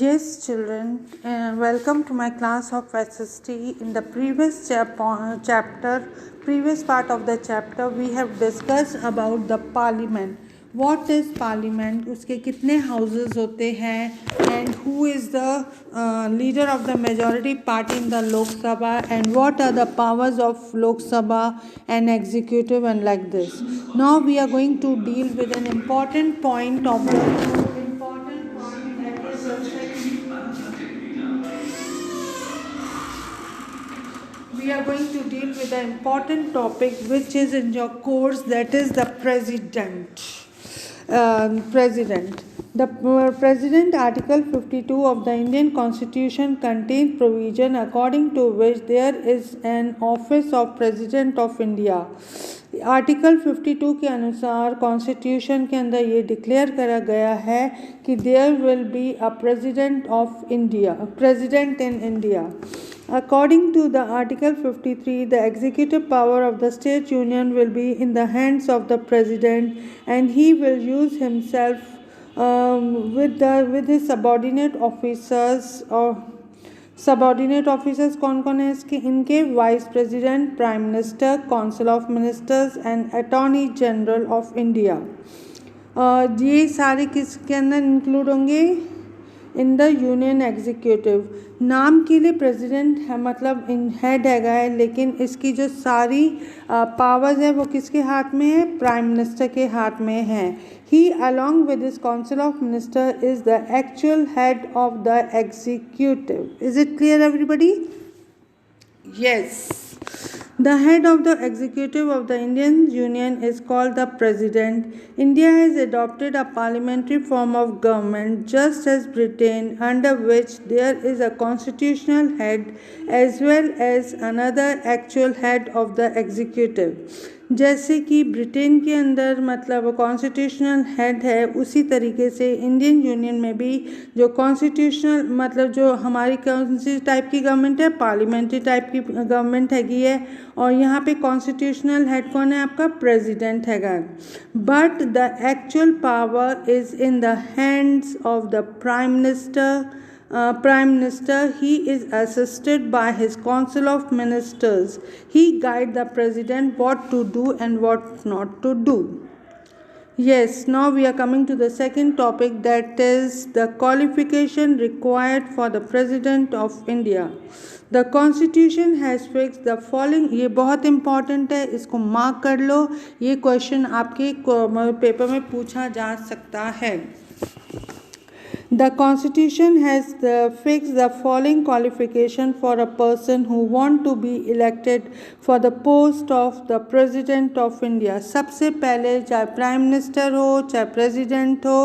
Yes, children, welcome to my class of SST. In the previous part of the chapter, we have discussed about the parliament. What is parliament? उसके कितने houses होते हैं? And who is the leader of the majority party in the Lok Sabha? And what are the powers of Lok Sabha and executive and like this? Now we are going to deal with an important point of the we are going to deal with an important topic which is in your course, that is the president. President Article 52 of the Indian Constitution contains provision according to which there is an office of President of India. Article 52 के अनुसार constitution के अंदर ये declare करा गया है कि there will be a president in India. According to the Article 53, the executive power of the state union will be in the hands of the president, and he will use himself with his subordinate officers कौन है इनके vice president, prime minister, council of ministers and attorney general of India. ये सारे किसके अंदर include होंगे? In the union executive. नाम के लिए प्रेसिडेंट है, मतलब हेड है, लेकिन इसकी जो सारी पावर्स है वो किसके हाथ में है? प्राइम मिनिस्टर के हाथ में है. He along with his council of minister is the actual head of the executive. Is it clear everybody? Yes. The head of the executive of the Indian Union is called the President. India has adopted a parliamentary form of government just as Britain, under which there is a constitutional head as well as another actual head of the executive. जैसे कि Britain के अंदर मतलब constitutional head है, उसी तरीके से Indian union में भी जो कॉन्स्टिट्यूशनल मतलब जो हमारी कौन सी टाइप की गवर्नमेंट है? पार्लियामेंट्री टाइप की गवर्नमेंट हैगी है. और यहाँ पे कॉन्स्टिट्यूशनल हेड कौन है? आपका प्रेसिडेंट हैगा. But the actual power is in the hands of the prime minister. He is assisted by his council of ministers. He guides the president what to do and what not to do. Yes, now we are coming to the second topic, that is the qualification required for the president of India. The constitution has fixed the following. ये बहुत important है, इसको mark कर लो. ये question आपके paper में पूछा जा सकता है. The Constitution has fixed the following qualification for a person who want to be elected for the post of the President of India. सबसे पहले चाहे प्राइम मिनिस्टर हो, चाहे प्रेसिडेंट हो,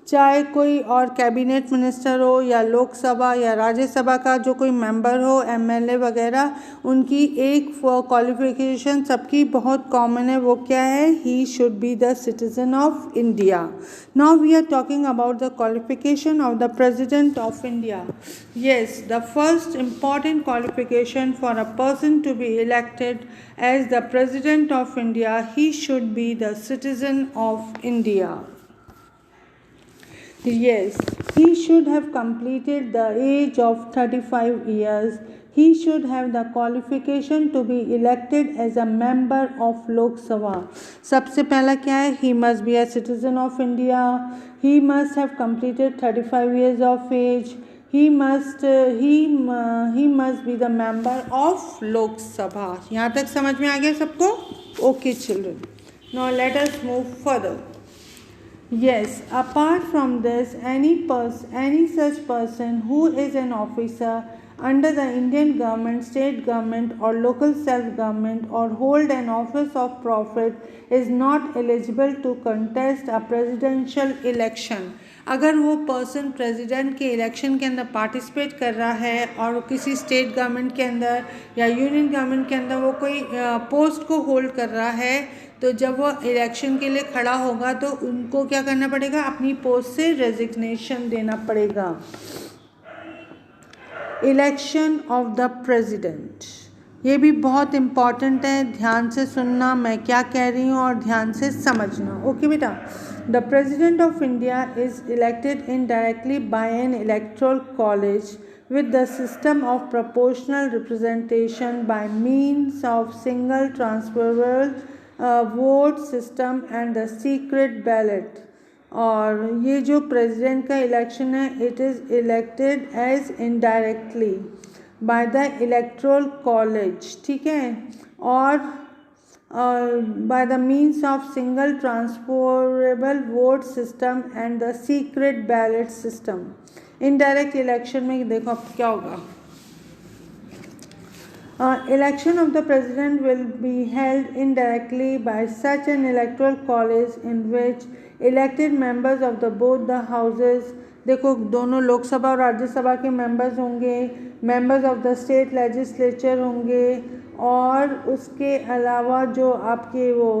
चाहे कोई और कैबिनेट मिनिस्टर हो, या लोकसभा या राज्यसभा का जो कोई मेंबर हो, एमएलए वगैरह, उनकी एक क्वालिफिकेशन सबकी बहुत कॉमन है. वो क्या है? He should be the citizen of India. Now we are talking about the qualification of the president of India. Yes, the first important qualification for a person to be elected as the president of India, he should be the citizen of India. Yes, he should have completed the age of 35 years. He should have the qualification to be elected as a member of Lok Sabha. सबसे पहला क्या है? He must be a citizen of India. He must have completed 35 years of age. He must be the member of Lok Sabha. यहाँ तक समझ में आ गया सबको? Okay, children. Now let us move further. Yes, apart from this, any such person who is an officer under the Indian government, state government or local self-government or hold an office of profit is not eligible to contest a presidential election. अगर वो person president के election के अंदर participate कर रहा है और किसी स्टेट गवर्नमेंट के अंदर या यूनियन गवर्नमेंट के अंदर वो कोई पोस्ट को होल्ड कर रहा है, तो जब वो इलेक्शन के लिए खड़ा होगा तो उनको क्या करना पड़ेगा? अपनी पोस्ट से रेजिग्नेशन देना पड़ेगा. इलेक्शन ऑफ द प्रेसिडेंट, ये भी बहुत इम्पॉर्टेंट है. ध्यान से सुनना मैं क्या कह रही हूँ और ध्यान से समझना. ओके बेटा. The President of India is elected indirectly by an electoral college with the system of proportional representation by means of single transferable vote system and the secret ballot. और ये जो प्रेसिडेंट का इलेक्शन है, it is elected as indirectly by the electoral college, ठीक है, और by the means of single transferable vote system and the secret ballot system. Indirect election में देखो अब क्या होगा. Election of the president will be held indirectly by such an electoral college in which elected members of the both the houses, देखो दोनों लोकसभा और राज्यसभा के members होंगे, members of the state legislature होंगे, और उसके अलावा जो आपके वो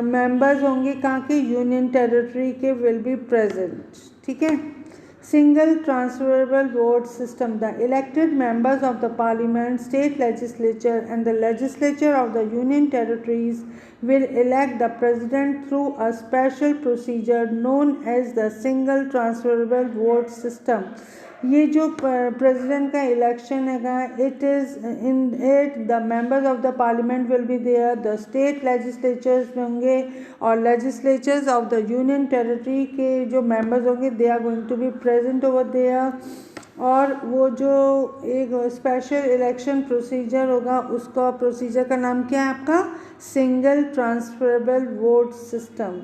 मेंबर्स होंगे कहाँ के, यूनियन टेरिटरी के, विल बी प्रेजेंट, ठीक है. Single transferable vote system. The elected members of the parliament, state legislature and the legislature of the union territories will elect the president through a special procedure known as the single transferable vote system. ये जो president का election है, it is in it the members of the parliament will be there, the state legislatures होंगे और legislatures of the union territory के जो members होंगे, they are going to be present over there. और वो जो एक स्पेशल इलेक्शन प्रोसीजर होगा, उसका प्रोसीजर का नाम क्या है आपका, single transferable vote system.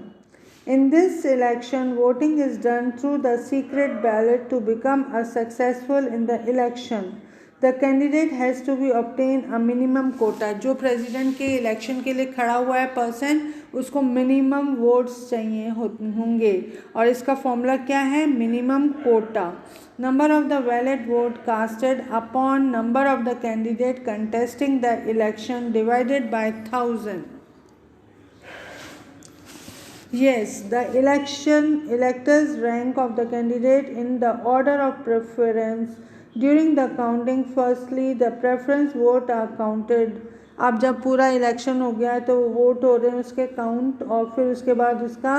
In this election, voting is done through the secret ballot. To become a successful in the election, the candidate has to be obtain a minimum quota. जो president के election के लिए खड़ा हुआ है person, उसको minimum votes चाहिए होंगे, और इसका फॉर्मूला क्या है, minimum quota. Number of the valid vote casted upon number of the candidate contesting the election divided by 1000. Yes, the electors rank of the candidate in the order of preference. During the counting, firstly the preference vote are counted. अब जब पूरा election हो गया है तो vote हो रहे हैं, उसके काउंट, और फिर उसके बाद उसका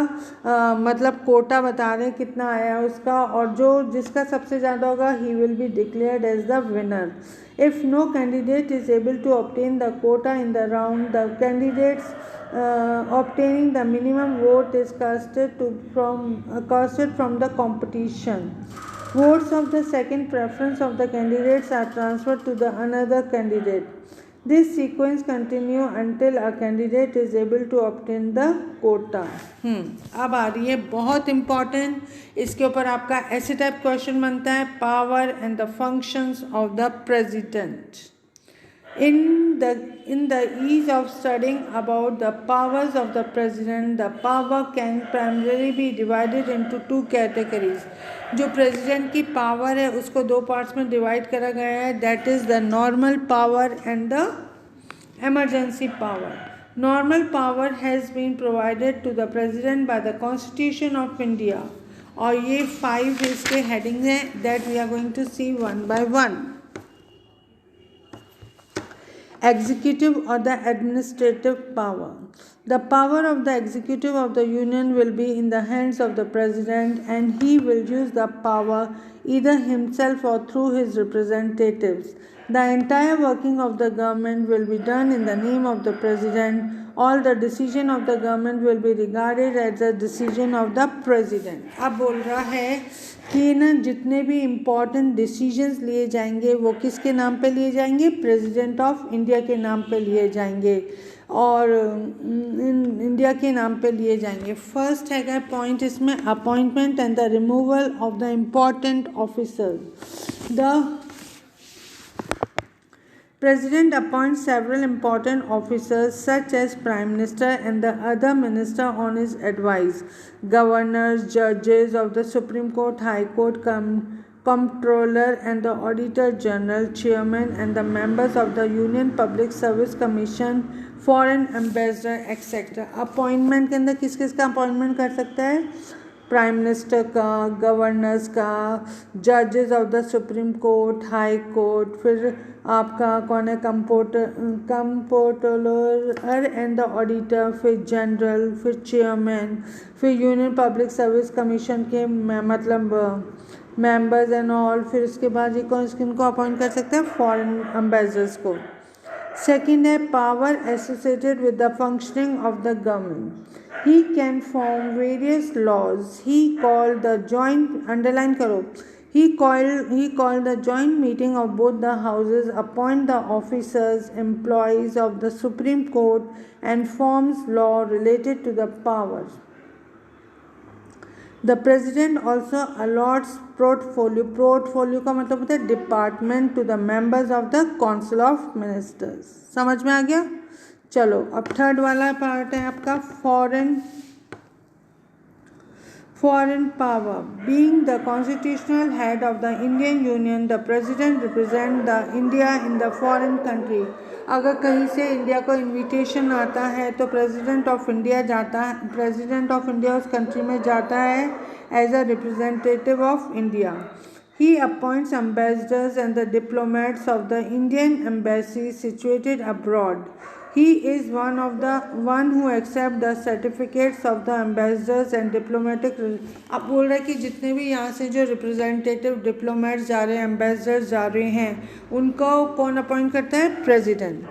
मतलब कोटा बता रहे हैं कितना आया है उसका, और जो जिसका सबसे ज़्यादा होगा he will be declared as the winner. If no candidate is able to obtain the quota in the round, the candidates obtaining the minimum vote is casted from the competition. Votes of the second preference of the candidates are transferred to the another candidate. This sequence continue until a candidate is able to obtain the quota. अब आ रही है बहुत important, इसके ऊपर आपका ऐसे type question बनता है, power and the functions of the president. In the ease of studying about the powers of the president, the power can primarily be divided into two categories. जो प्रेसिडेंट की power है उसको दो parts में divide करा गया है, that is the normal power and the emergency power. Normal power has been provided to the president by the Constitution of India. और ये 5 इसके हेडिंग्स हैं, that we are going to see one by one. Executive or the administrative power. The power of the executive of the union will be in the hands of the president, and he will use the power either himself or through his representatives. The entire working of the government will be done in the name of the president. All the decision of the government will be regarded as the decision of the president. अब बोल रहा है कि ना जितने भी important decisions लिए जाएंगे वो किसके नाम पे लिए जाएंगे, प्रेसिडेंट ऑफ इंडिया के नाम पे लिए जाएंगे, और इंडिया के नाम पे लिए जाएंगे. फर्स्ट है पॉइंट इसमें, appointment and the removal of the important officers. The President appoints several important officers such as Prime Minister and the other minister on his advice. Governors, judges of the Supreme Court, High Court, Comptroller and the Auditor General, Chairman and the members of the Union Public Service Commission, Foreign Ambassador, etc. Appointment के अंदर किस किस का appointment कर सकता है, prime minister का, governors का, जजेस of the supreme court, high court, फिर आपका कौन है कंपोर्टलर एंड द ऑडिटर, फिर जनरल, फिर चेयरमैन, फिर यूनियन पब्लिक सर्विस कमीशन के मतलब मेंबर्स एंड ऑल। फिर उसके बाद ये कौन किनको अपॉइंट कर सकते हैं, फॉरेन एम्बेसडर्स को। सेकेंड है power associated with the functioning of the government. He can form various laws. He call the joint, underline करो, he called the joint meeting of both the houses, appoint the officers, employees of the Supreme Court, and forms law related to the powers. The president also allots portfolio का मतलब होता है department to the members of the council of ministers. समझ में आ गया? चलो अब third वाला पार्ट है आपका Foreign power. Being the constitutional head of the Indian Union, the president represents the India in the foreign country. अगर कहीं से इंडिया को इनविटेशन आता है तो प्रेसिडेंट ऑफ इंडिया उस कंट्री में जाता है as a representative of India. He appoints ambassadors and the diplomats of the Indian embassy situated abroad. He is one who accept the certificates of the ambassadors and diplomatic. अब बोल रहे हैं कि जितने भी यहाँ से जो रिप्रेजेंटेटिव डिप्लोमेट्स जा रहे हैं, एम्बेसडर्स जा रहे हैं, उनको कौन अपॉइंट करता है? President.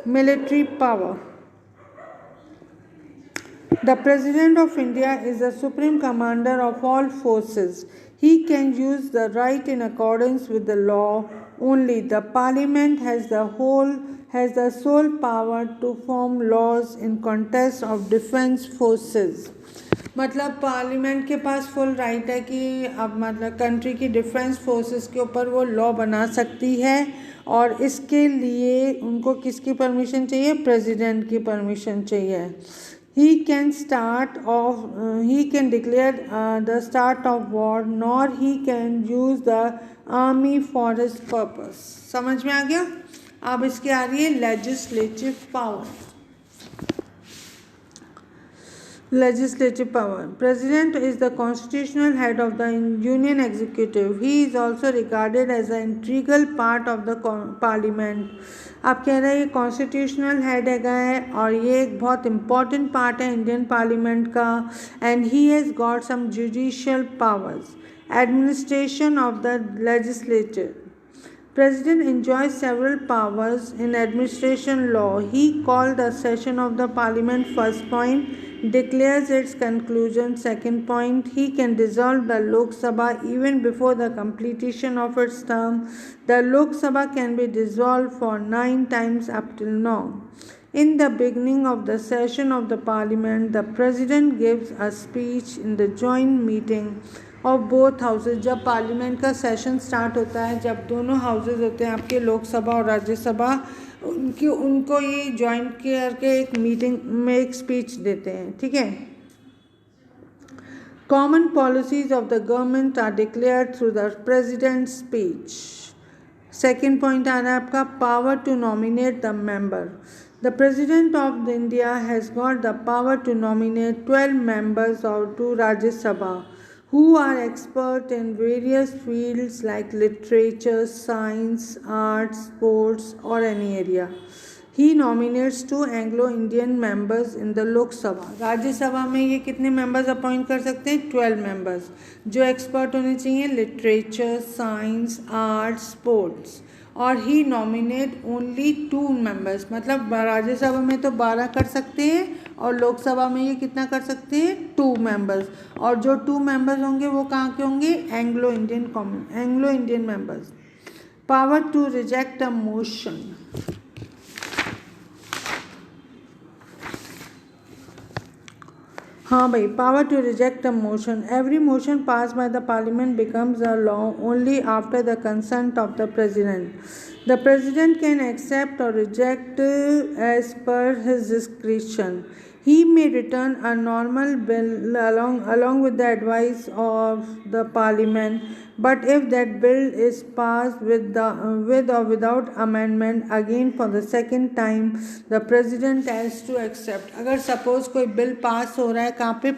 Military power. The President of India is the supreme commander of all forces. He can use the right in accordance with the law only. The Parliament has the sole power to form laws in context of defense forces. मतलब parliament के पास full right है कि अब मतलब country की defence forces के ऊपर वो लॉ बना सकती है, और इसके लिए उनको किसकी परमिशन चाहिए? प्रेसिडेंट की परमिशन चाहिए. He can declare the start of war, nor he can use the army for his purpose. समझ में आ गया? अब इसके आ रही है legislative power. Legislative power. President is the constitutional head of the Union Executive. He is also regarded as an integral part of the Parliament. आप कह रहे हैं ये कॉन्स्टिट्यूशनल हेड है और ये एक बहुत इम्पॉर्टेंट पार्ट है इंडियन पार्लियामेंट का. And he has got some judicial powers. Administration of the legislature. President enjoys several powers in administration law. He calls the session of the parliament. First point. Declares its conclusion. Second point. He can dissolve the Lok Sabha even before the completion of its term. The Lok Sabha can be dissolved for 9 times up till now. In the beginning of the session of the parliament, the president gives a speech in the joint meeting of both houses. जब parliament का session start होता है, जब दोनों houses होते हैं आपके लोकसभा और राज्यसभा, उनको ये ज्वाइन करके एक मीटिंग में एक स्पीच देते हैं. ठीक है. Common policies of the government are declared through the president speech. Second point आ रहा है आपका power to nominate the member. The President of India has got the power to nominate 12 members to Rajya Sabha who are expert in various fields like literature, science, arts, sports or any area. He nominates 2 Anglo-Indian members in the Lok Sabha. राज्य सभा में ये कितने members appoint कर सकते हैं? 12 members जो expert होने चाहिए लिटरेचर, साइंस, आर्ट्स, स्पोर्ट्स. और ही नॉमिनेट ओनली 2 members. मतलब राज्यसभा में तो 12 कर सकते हैं और लोकसभा में ये कितना कर सकते हैं? 2 members. और जो 2 members होंगे वो कहाँ के होंगे? Anglo Indian members. Power to reject a motion. हाँ भाई, power to reject a motion. Every motion pass by the parliament becomes a law only after the consent of the president. The president can accept और reject as per his description. He may return a normal bill along with the advice of the parliament, but if that bill is passed with or without amendment again for the second time, the president has to accept. अगर suppose कोई bill pass हो रहा है कहाँ पे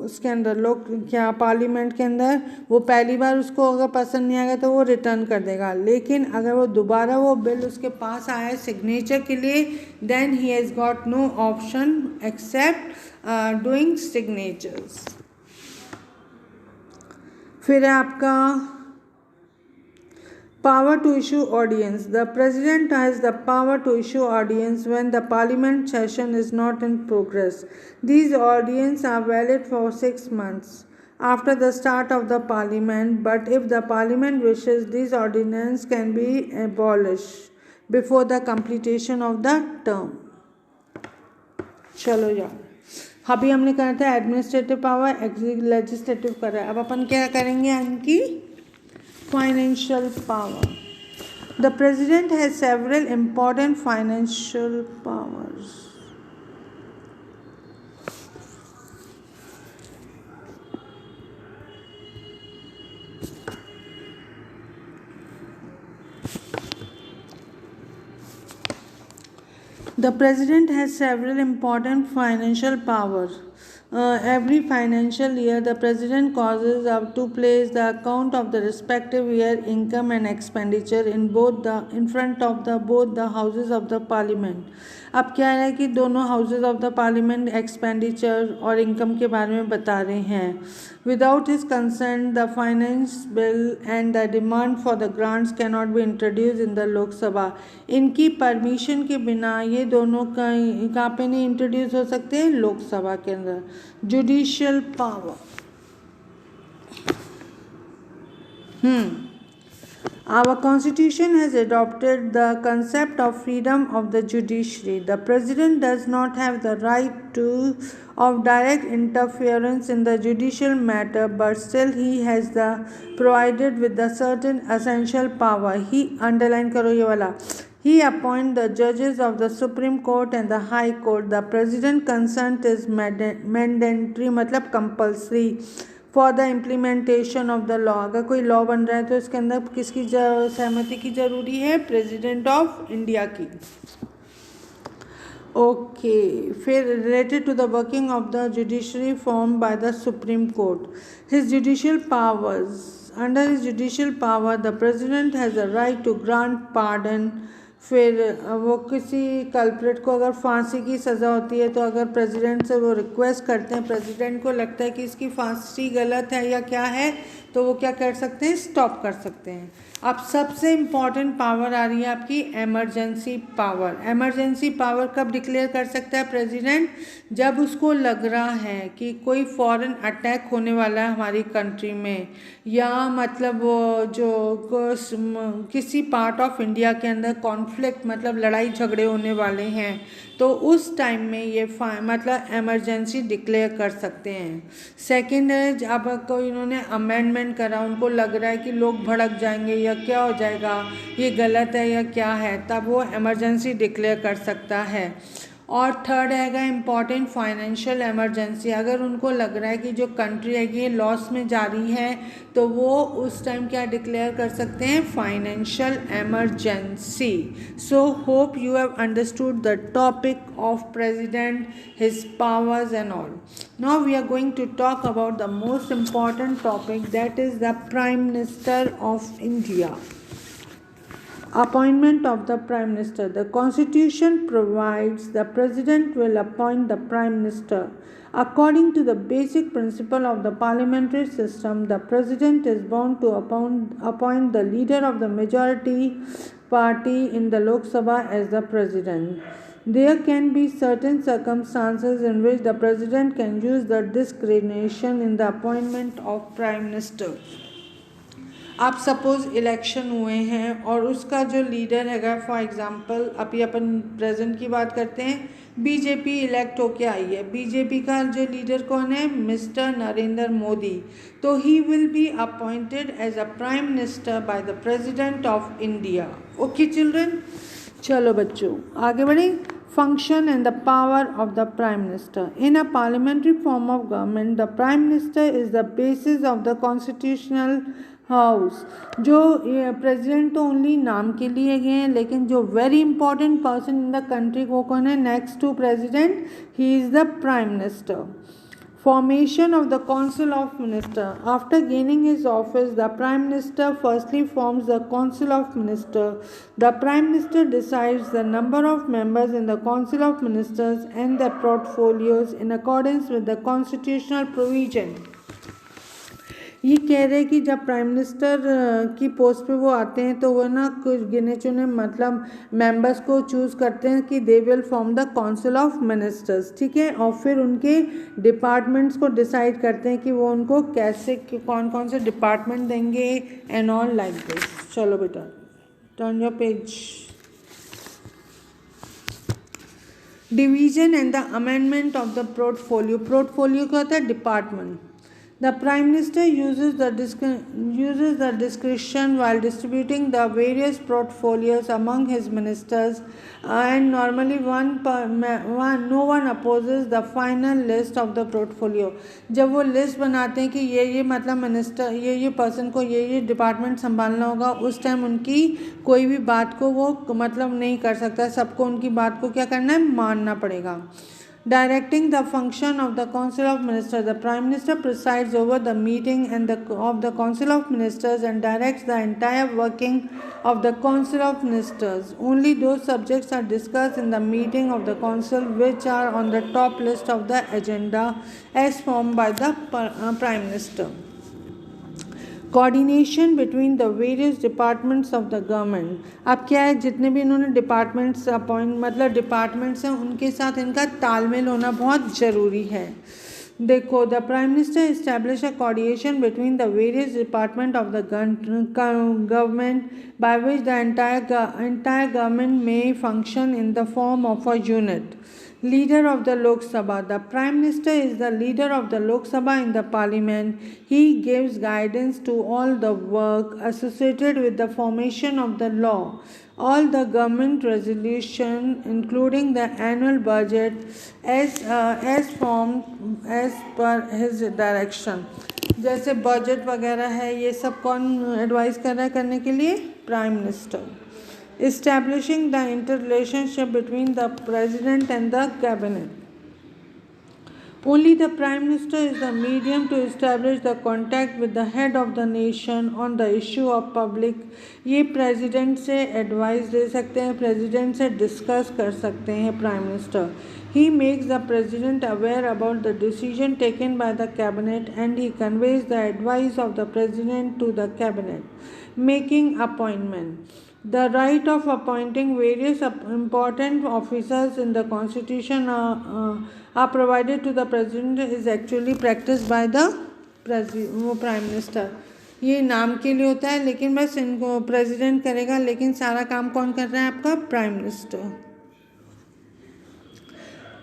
उसके अंदर लोग क्या पार्लियामेंट के अंदर, वो पहली बार उसको अगर पसंद नहीं आएगा तो वो रिटर्न कर देगा, लेकिन अगर वो दोबारा वो बिल उसके पास आया सिग्नेचर के लिए, then he has got no option except doing signatures. फिर है आपका power to issue audience. The president has the power to issue audience when the parliament session is not in progress. These audiences are valid for 6 months after the start of the parliament, but if the parliament wishes, these ordinances can be abolished before the completion of the term. चलो यार, अभी हमने कहा था administrative power, legislative कर रहा है, अब अपन क्या करेंगे इनकी financial power. The president has several important financial powers. The president has several important financial powers. Every financial year, the president causes up to place the account of the respective year income and expenditure in front of both the houses of the parliament. अब क्या है कि दोनों houses of the parliament expenditure और income के बारे में बता रहे हैं. Without his consent the finance bill and the demand for the grants can not be introduce in the Lok Sabha. इनकी परमिशन के बिना ये दोनों कहाँ पे नहीं इंट्रोड्यूस हो सकते? लोकसभा के अंदर. Judicial power. Our constitution has adopted the concept of freedom of the judiciary. The president does not have the right of direct interference in the judicial matter, but still he has provided with the certain essential power. He underline करो ये वाला. He appoints the judges of the Supreme Court and the High Court. The president consent is mandatory मतलब compulsory for the implementation of the law. अगर कोई law बन रहा है तो इसके अंदर किसकी सहमति की ज़रूरी है? प्रेसिडेंट ऑफ इंडिया की. ओके. फिर related to the working of the judiciary form by the supreme court. His judicial powers. Under his judicial power the president has a right to grant pardon. फिर वो किसी culprit को अगर फांसी की सज़ा होती है तो अगर प्रेसिडेंट से वो रिक्वेस्ट करते हैं, प्रेसिडेंट को लगता है कि इसकी फांसी गलत है या क्या है, तो वो क्या कर सकते हैं? स्टॉप कर सकते हैं. अब सबसे इम्पॉर्टेंट पावर आ रही है आपकी एमरजेंसी पावर. एमरजेंसी पावर कब डिक्लेयर कर सकता है प्रेसिडेंट? जब उसको लग रहा है कि कोई फॉरेन अटैक होने वाला है हमारी कंट्री में, या मतलब वो जो किसी पार्ट ऑफ इंडिया के अंदर कॉन्फ्लिक्ट मतलब लड़ाई झगड़े होने वाले हैं, तो उस टाइम में ये मतलब एमरजेंसी डिक्लेयर कर सकते हैं. सेकेंड है, जब कोई इन्होंने अमेंडमेंट करा, उनको लग रहा है कि लोग भड़क जाएंगे या क्या हो जाएगा, ये गलत है या क्या है, तब वो एमरजेंसी डिक्लेयर कर सकता है. और थर्ड हैगा इम्पॉर्टेंट फाइनेंशियल एमरजेंसी. अगर उनको लग रहा है कि जो कंट्री है ये लॉस में जा रही है, तो वो उस टाइम क्या डिक्लेयर कर सकते हैं? Financial emergency. So hope you have understood the topic of president, his powers and all. Now we are going to talk about the most important topic, that is the prime minister of India. Appointment of the Prime Minister. The Constitution provides the President will appoint the Prime Minister. According to the basic principle of the parliamentary system, the President is bound to appoint the leader of the majority party in the Lok Sabha as the President. There can be certain circumstances in which the President can use the discretion in the appointment of Prime Minister. आप suppose election हुए हैं और उसका जो leader हैगा, for example अभी अपन present की बात करते हैं, बीजेपी इलेक्ट होके आई है. बीजेपी का जो लीडर कौन है? मिस्टर नरेंद्र मोदी. तो he will be appointed as a prime minister by the president of India. Okay children, चलो बच्चों आगे बढ़ें. Function and the power of the Prime Minister. In a parliamentary form of government, the Prime Minister is the basis of the constitutional house. जो president तो only नाम के लिए गए हैं, लेकिन जो very important person in the country वो कौन है? Next to president, he is the prime minister. Formation of the Council of Ministers. After gaining his office, the Prime Minister firstly forms the Council of Ministers. The Prime Minister decides the number of members in the Council of Ministers and their portfolios in accordance with the constitutional provision. ये कह रहे हैं कि जब prime minister की post पे वो आते हैं तो वो ना कुछ गिने चुने मतलब मेंबर्स को चूज़ करते हैं कि they will form the council of ministers, ठीक है, और फिर उनके डिपार्टमेंट्स को डिसाइड करते हैं कि वो उनको कैसे कौन कौन से डिपार्टमेंट देंगे एंड ऑल लाइक दिस. चलो बेटा turn your page. Division and the amendment of the portfolio. Portfolio क्या होता है? Department. The Prime Minister uses the discretion while distributing the various portfolios among his ministers, and normally no one opposes the final list of the portfolio. जब वो list बनाते हैं कि ये मतलब मिनिस्टर ये पर्सन को ये डिपार्टमेंट संभालना होगा, उस टाइम उनकी कोई भी बात को वो मतलब नहीं कर सकता, सबको उनकी बात को क्या करना है? मानना पड़ेगा. Directing the function of the Council of Ministers. The Prime Minister presides over the meeting of the Council of Ministers and directs the entire working of the Council of Ministers. Only those subjects are discussed in the meeting of the Council which are on the top list of the agenda as formed by the Prime Minister. Coordination between the various departments of the government. अब क्या है, जितने भी इन्होंने departments मतलब departments हैं उनके साथ इनका तालमेल होना बहुत ज़रूरी है. देखो, the prime minister establish a coordination between the various department of the government by which the entire government may function in the form of a unit. Leader of the Lok Sabha. The Prime Minister is the leader of the Lok Sabha in the Parliament. He gives guidance to all the work associated with the formation of the law, all the government resolution, including the annual budget, as formed as per his direction. जैसे budget वगैरह है, ये सब कौन advice कर रहा है करने के लिए? Prime minister. Establishing the interrelationship between the President and the Cabinet. Only the Prime Minister is the medium to establish the contact with the head of the nation on the issue of public. ये President से advice दे सकते हैं, President से discuss कर सकते हैं Prime Minister. He makes the President aware about the decision taken by the Cabinet and he conveys the advice of the President to the Cabinet. Making appointment. The right of appointing various important officers in the Constitution are provided to the President is actually practiced by the Prime Minister. ये नाम के लिए होता है, लेकिन बस इनको President करेगा, लेकिन सारा काम कौन कर रहा है? आपका Prime Minister.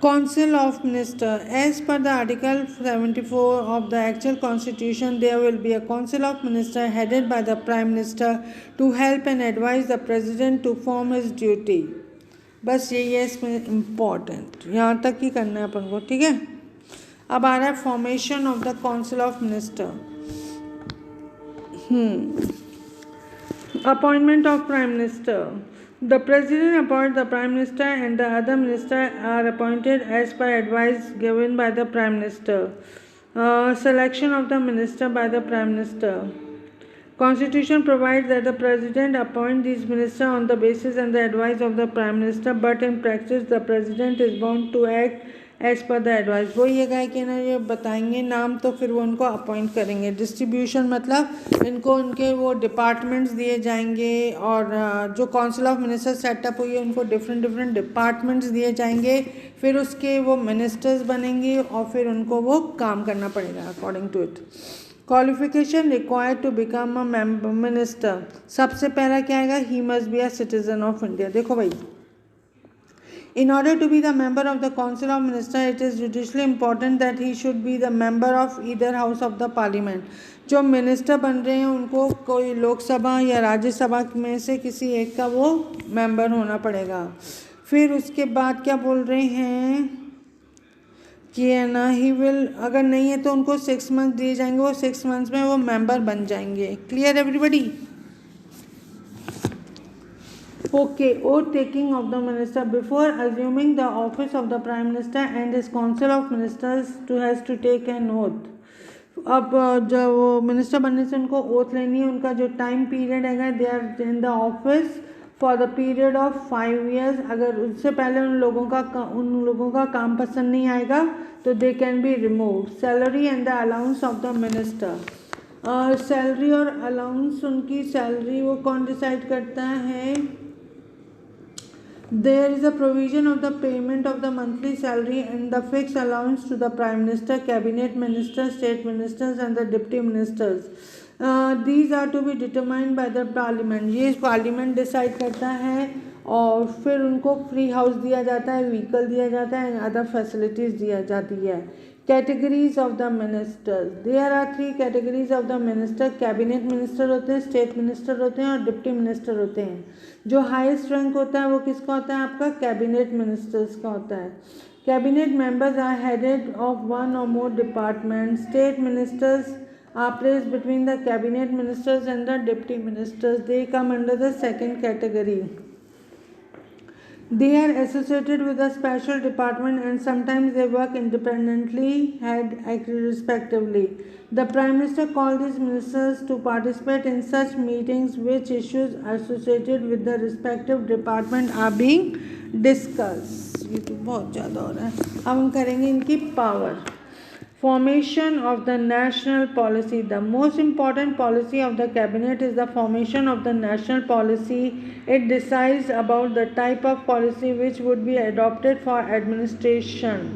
Council of Ministers. As per the Article 74 of the actual Constitution, there will be a Council of Ministers headed by the Prime Minister to help and advise the President to perform his duty. बस यही है इसमें important, यहाँ तक ही करना है अपन को, ठीक है. अब आ रहा है formation of the council of minister. Appointment of prime minister. The President appoints the Prime Minister and the other ministers are appointed as per advice given by the Prime Minister. Selection of the minister by the Prime Minister. Constitution provides that the President appoints these ministers on the basis and the advice of the Prime Minister, but in practice the President is bound to act as per the advice. वो ये कहा कि ना ये बताएंगे नाम तो फिर वो उनको अपॉइंट करेंगे. डिस्ट्रीब्यूशन मतलब इनको उनके वो डिपार्टमेंट्स दिए जाएंगे और जो काउंसिल ऑफ मिनिस्टर सेटअप हुई है उनको डिफरेंट डिपार्टमेंट्स दिए जाएंगे, फिर उसके वो मिनिस्टर्स बनेंगे और फिर उनको वो काम करना पड़ेगा according to it. Qualification required to become a minister. सबसे पहला क्या आएगा? He must be a citizen of India. देखो भाई, in order to be the member of the Council of Ministers, it is judicially important that he should be the member of either house of the Parliament. जो minister बन रहे हैं उनको कोई लोकसभा या राज्यसभा में से किसी एक का वो मेंबर होना पड़ेगा. फिर उसके बाद क्या बोल रहे हैं कि है ना ही विल, अगर नहीं है तो उनको 6 मंथ दिए जाएंगे, वो 6 मंथ्स में वो मेंबर बन जाएंगे। Clear everybody? Okay. Oath taking of the minister before assuming the office of the prime minister and his council of ministers to has to take an oath. अब जब वो मिनिस्टर बनने से उनको ओथ लेनी है, उनका जो टाइम पीरियड है, they are in the office for the period of 5 years। अगर उससे पहले उन लोगों का काम पसंद नहीं आएगा तो they can be remove. Salary and the allowance of the minister. Salary और अलाउंस, उनकी सैलरी वो कौन डिसाइड करता है? There is a provision of the payment of the monthly salary and the fixed allowance to the Prime Minister, Cabinet Ministers, State Ministers and the Deputy Ministers. These are to be determined by the Parliament. ये Parliament decide करता है और फिर उनको free house दिया जाता है, vehicle दिया जाता है, अदर फैसिलिटीज़ दिया जाती है। Categories of the ministers, there are 3 categories of the minister. Cabinet minister होते हैं, स्टेट मिनिस्टर होते हैं और डिप्टी मिनिस्टर होते हैं। जो हाईएस्ट रैंक होता है वो किसका होता है? आपका कैबिनेट मिनिस्टर्स का होता है। Cabinet members are headed of 1 or more department. State ministers are placed between the cabinet ministers and the deputy ministers. They come under the second category. They are associated with a special department and sometimes they work independently, head respectively. The Prime Minister calls these ministers to participate in such meetings which issues associated with the respective department are being discussed. ये तो बहुत ज़्यादा हो रहा है। अब हम करेंगे इनकी power. Formation of the national policy. The most important policy of the cabinet is the formation of the national policy. It decides about the type of policy which would be adopted for administration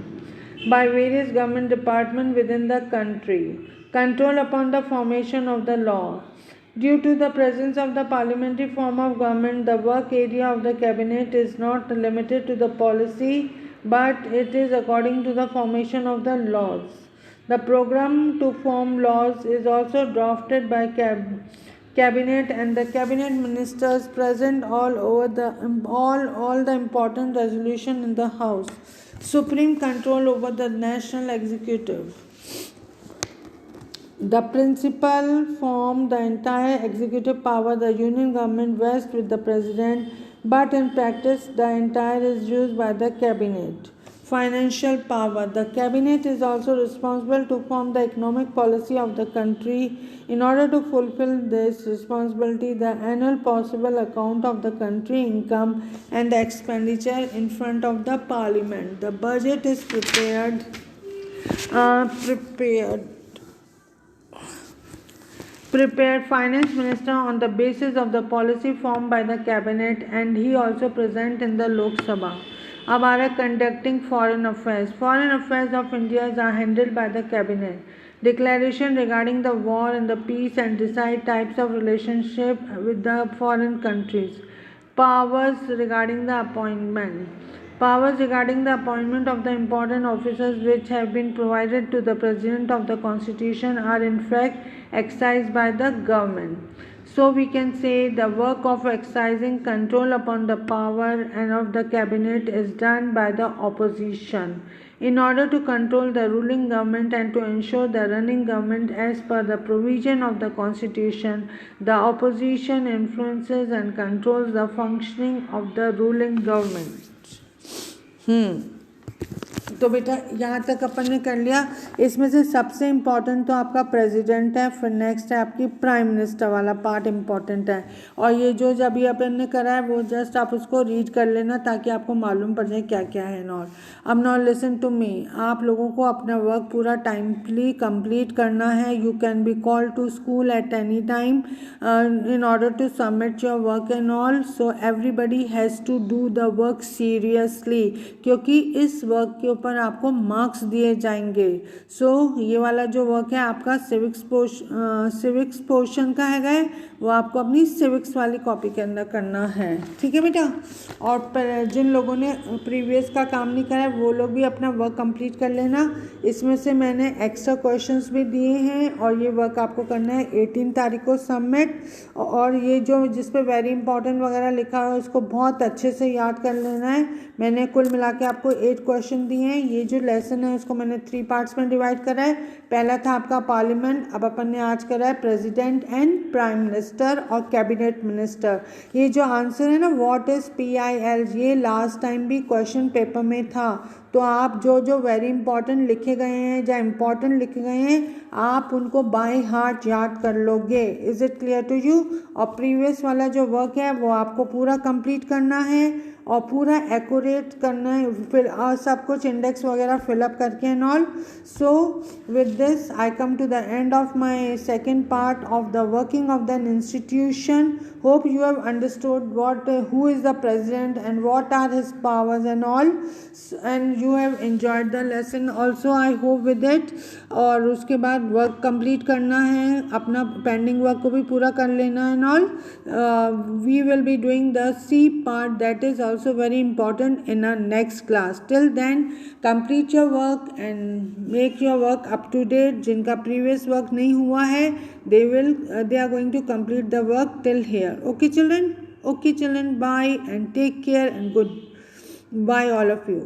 by various government departments within the country. Control upon the formation of the law. Due to the presence of the parliamentary form of government, the work area of the cabinet is not limited to the policy, but it is according to the formation of the laws. The program to form laws is also drafted by cabinet and the cabinet ministers present all the important resolution in the house. Supreme control over the national executive. The principal form the entire executive power. The union government vests with the president, but in practice the entire is used by the cabinet. Financial power. The cabinet is also responsible to form the economic policy of the country. In order to fulfill this responsibility, the annual possible account of the country income and the expenditure in front of the parliament. The budget is prepared. Finance minister on the basis of the policy formed by the cabinet, and he also present in the Lok Sabha. अब आ रहा है conducting foreign affairs. Foreign affairs of India are handled by the cabinet. Declaration regarding the war and the peace and decide types of relationship with the foreign countries. Powers regarding the appointment. Powers regarding the appointment of the important officers which have been provided to the President of the Constitution are in fact exercised by the government. So we can say the work of exercising control upon the power and of the cabinet is done by the opposition. In order to control the ruling government and to ensure the running government as per the provision of the Constitution, the opposition influences and controls the functioning of the ruling government. तो बेटा यहाँ तक अपन ने कर लिया। इसमें से सबसे इम्पॉर्टेंट तो आपका प्रेसिडेंट है, फिर नेक्स्ट है आपकी प्राइम मिनिस्टर वाला पार्ट इम्पॉर्टेंट है। और ये जो जब भी अपन ने करा है वो जस्ट आप उसको रीड कर लेना ताकि आपको मालूम पड़ जाए क्या क्या है। नॉट अब नॉट लिसन टू मी, आप लोगों को अपना वर्क पूरा टाइमली कंप्लीट करना है। You can be call to school at any time in order to submit your work and all. So everybody has to do the work seriously, क्योंकि इस work के ऊपर आपको मार्क्स दिए जाएंगे। ये वाला जो वर्क है आपका सिविक्स पोर्शन का है, वो आपको अपनी सिविक्स वाली कॉपी के अंदर करना है। ठीक है बेटा। और जिन लोगों ने प्रीवियस का काम नहीं करा है वो लोग भी अपना वर्क कंप्लीट कर लेना। इसमें से मैंने एक्स्ट्रा क्वेश्चंस भी दिए हैं और ये वर्क आपको करना है 18 तारीख को सबमिट। और ये जो जिस पे वेरी इंपॉर्टेंट वगैरह लिखा है उसको बहुत अच्छे से याद कर लेना है। मैंने कुल मिला के आपको 8 क्वेश्चन दिए हैं। ये जो लेसन है उसको मैंने 3 पार्ट्स में डिवाइड करा है। पहला था आपका पार्लियामेंट, अब अपन ने आज करा है प्रेसिडेंट एंड प्राइम मिनिस्टर और कैबिनेट मिनिस्टर। ये जो आंसर है ना व्हाट इज PIL, ये लास्ट टाइम भी क्वेश्चन पेपर में था। तो आप जो जो वेरी इंपॉर्टेंट लिखे गए हैं या इम्पॉर्टेंट लिखे गए हैं आप उनको बाय हार्ट याद कर लोगे। Is it clear to you? और प्रीवियस वाला जो वर्क है वो आपको पूरा कंप्लीट करना है और पूरा एक्यूरेट करना है, फिर सब कुछ इंडेक्स वगैरह फिलअप करके and all. So with this I come to the end of my second part of the working of the institution. Hope you have understood who is the president and what are his powers and all, and you have enjoyed the lesson also I hope with it. और उसके बाद work complete करना है, अपना pending work को भी पूरा कर लेना है and all. We will be doing the C part, that is also very important in our next class. Till then complete your work and make your work up to date. जिनका previous work नहीं हुआ है they are going to complete the work till here. Okay children, bye and take care and good bye all of you.